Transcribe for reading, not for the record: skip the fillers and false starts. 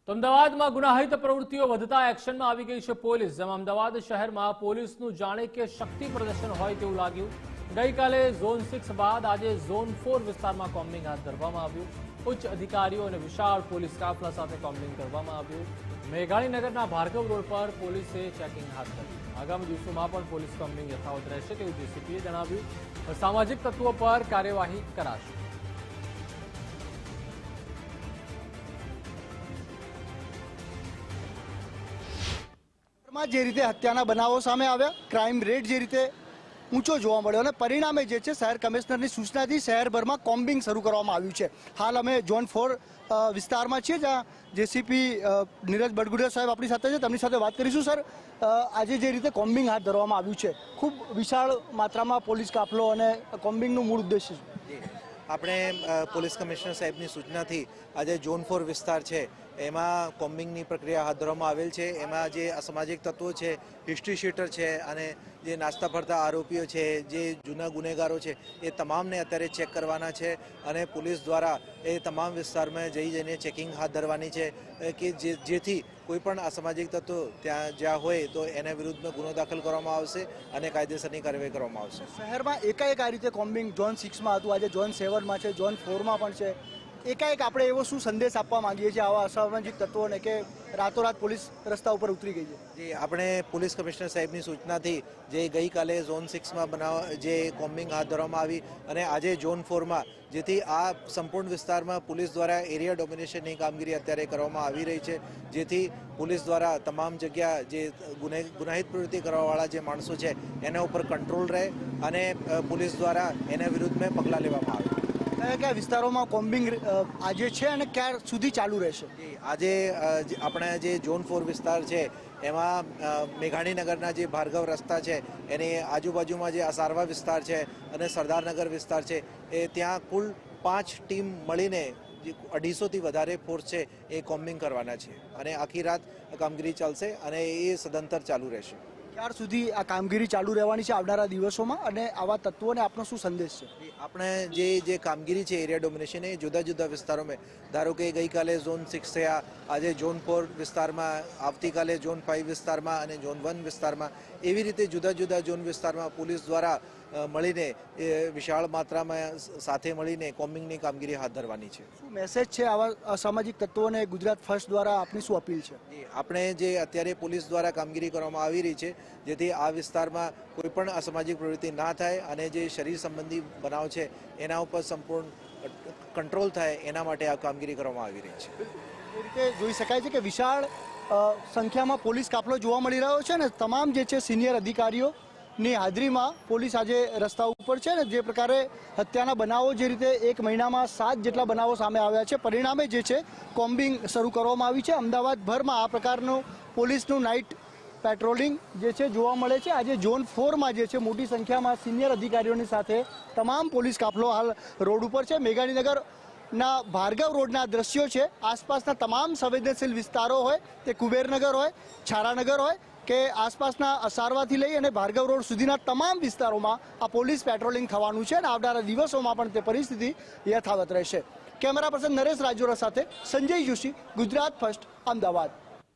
તો અમદાવાદમાં ગુનાહિત પ્રવૃત્તિઓ વધતા એક્શનમાં આવી ગઈ છે પોલીસ। જેમાં અમદાવાદ શહેરમાં પોલીસનું જાણે કે શક્તિ પ્રદર્શન હોય તેવું લાગ્યું। ગઈકાલે ઝોન 6 બાદ આજે ઝોન 4 વિસ્તારમાં કોમ્બિંગ હાથ ધરવામાં આવ્યું। ઉચ્ચ અધિકારીઓ અને વિશાળ પોલીસ કાફલા સાથે કોમ્બિંગ કરવામાં આવ્યું। મેઘાણીનગરના ભાર્ગવ રોડ પર પોલીસે ચેકિંગ હાથ ધર્યું। આગામી દિવસોમાં પણ પોલીસ કોમ્બિંગ યથાવત રહેશે તેવું ડીસીપીએ જણાવ્યું। સામાજિક તત્વો પર કાર્યવાહી કરાશે। જે રીતે હત્યાના બનાવો સામે આવ્યા, ક્રાઇમ રેટ જે રીતે ઊંચો જોવા મળ્યો અને પરિણામે જે છે શહેર કમિશનરની સૂચનાથી શહેરભરમાં કોમ્બિંગ શરૂ કરવામાં આવ્યું છે। હાલ અમે ઝોન 4 વિસ્તારમાં છીએ, જ્યાં જેસીપી નીરજ બડગુડિયા સાહેબ આપણી સાથે છે, તેમની સાથે વાત કરીશું। સર, આજે જે રીતે કોમ્બિંગ હાથ ધરવામાં આવ્યું છે, ખૂબ વિશાળ માત્રામાં પોલીસ કાફલો અને કોમ્બિંગનું મૂળ ઉદ્દેશ્ય છે? આપણે પોલીસ કમિશનર સાહેબની સૂચનાથી આજે ઝોન 4 વિસ્તાર છે એમાં કોમ્બિંગની પ્રક્રિયા હાથ ધરવામાં આવેલ છે। એમાં જે અસામાજિક તત્વો છે, હિસ્ટ્રી શીટર છે અને જે નાસ્તા ફરતા આરોપીઓ છે, જે જૂના ગુનેગારો છે, એ તમામને અત્યારે ચેક કરવાના છે અને પોલીસ દ્વારા એ તમામ વિસ્તારમાં જઈને ચેકિંગ હાથ ધરવાની છે કે જેથી કોઈ પણ અસામાજિક તત્વો જ્યાં હોય તો એના વિરુદ્ધમાં ગુનો દાખલ કરવામાં આવશે અને કાયદેસરની કાર્યવાહી કરવામાં આવશે। શહેરમાં એકાએક આ રીતે કોમ્બિંગ ઝોન 6માં હતું, આજે ઝોન 7માં છે, ઝોન 4માં પણ છે। એકાએક આપણે એવો શું સંદેશ આપવા માંગીએ છીએ આવા અસામાજિક તત્વોને કે રાતોરાત પોલીસ રસ્તા ઉપર ઉતરી ગઈ છે? જે આપણે પોલીસ કમિશનર સાહેબની સૂચનાથી જે ગઈકાલે ઝોન 6માં જે કોમ્બિંગ હાથ ધરવામાં આવી અને આજે ઝોન 4માં, જેથી આ સંપૂર્ણ વિસ્તારમાં પોલીસ દ્વારા એરિયા ડોમિનેશનની કામગીરી અત્યારે કરવામાં આવી રહી છે, જેથી પોલીસ દ્વારા તમામ જગ્યા જે ગુનાહિત પ્રવૃત્તિ કરવાવાળા જે માણસો છે એના ઉપર કંટ્રોલ રહે અને પોલીસ દ્વારા એના વિરુદ્ધમાં પગલાં લેવામાં આવે। કયા વિસ્તારોમાં કોમ્બિંગ આજે છે અને ક્યાં સુધી ચાલુ રહેશે? આજે આપણે જે ઝોન 4 વિસ્તાર છે એમાં મેઘાણીનગરના જે ભાર્ગવ રસ્તા છે એની આજુબાજુમાં જે અસારવા વિસ્તાર છે અને સરદારનગર વિસ્તાર છે, એ ત્યાં કુલ 5 ટીમ મળીને 250થી વધારે ફોર્સ છે એ કોમ્બિંગ કરવાના છે અને આખી રાત કામગીરી ચાલશે અને એ સદંતર ચાલુ રહેશે। ક્યાર સુધી આ કામગીરી ચાલુ રહેવાની છે આવનારા દિવસોમાં અને આવા તત્વોને આપનો શું સંદેશ છે? આપણે જે કામગીરી છે એરિયા ડોમિનેશન એ જુદા જુદા વિસ્તારોમાં, ધારો કે ગઈકાલે ઝોન 6 થયા, આજે ઝોન 4 વિસ્તારમાં, આવતીકાલે ઝોન 5 વિસ્તારમાં અને ઝોન 1 વિસ્તારમાં, એવી રીતે જુદા જુદા ઝોન વિસ્તારમાં પોલીસ દ્વારા મળીને વિશાળ માત્રામાં સાથે મળીને કોમ્બિંગની કામગીરી હાથ ધરવાની છે। શું મેસેજ છે આવા અસામાજિક તત્વોને ગુજરાત ફર્સ્ટ દ્વારા આપની શું અપીલ છે? આપણે જે અત્યારે પોલીસ દ્વારા કામગીરી કરવામાં આવી રહી છે, જેથી આ વિસ્તારમાં કોઈ પણ અસામાજિક પ્રવૃત્તિ ના થાય અને જે શરીર સંબંધી બનાવ છે એના ઉપર સંપૂર્ણ કંટ્રોલ થાય, એના માટે આ કામગીરી કરવામાં આવી રહી છે। એ રીતે જોઈ શકાય છે કે વિશાળ સંખ્યામાં પોલીસ કાફલો જોવા મળી રહ્યો છે અને તમામ જે છે સિનિયર અધિકારીઓની હાજરીમાં પોલીસ આજે રસ્તા ઉપર છે ને જે પ્રકારે હત્યાના બનાવો જે રીતે એક મહિનામાં 7 જેટલા બનાવો સામે આવ્યા છે, પરિણામે જે છે કોમ્બિંગ શરૂ કરવામાં આવી છે। અમદાવાદભરમાં આ પ્રકારનું પોલીસનું નાઇટ પેટ્રોલિંગ જે છે જોવા મળે છે। આજે ઝોન 4માં જે છે મોટી સંખ્યામાં સિનિયર અધિકારીઓની સાથે તમામ પોલીસ કાફલો હાલ રોડ ઉપર છે। મેઘાણીનગરના ભાર્ગવ રોડના દ્રશ્યો છે, આસપાસના તમામ સંવેદનશીલ વિસ્તારો હોય, તે કુબેરનગર હોય, છારાનગર હોય કે આસપાસના અસારવાથી લઈ અને ભાર્ગવ રોડ સુધીના તમામ વિસ્તારોમાં આ પોલીસ પેટ્રોલિંગ થવાનું છે અને આવનારા દિવસોમાં પણ તે પરિસ્થિતિ યથાવત રહેશે। કેમેરા પર્સન નરેશ રાજોરા સાથે સંજય જોશી, ગુજરાત ફર્સ્ટ, અમદાવાદ।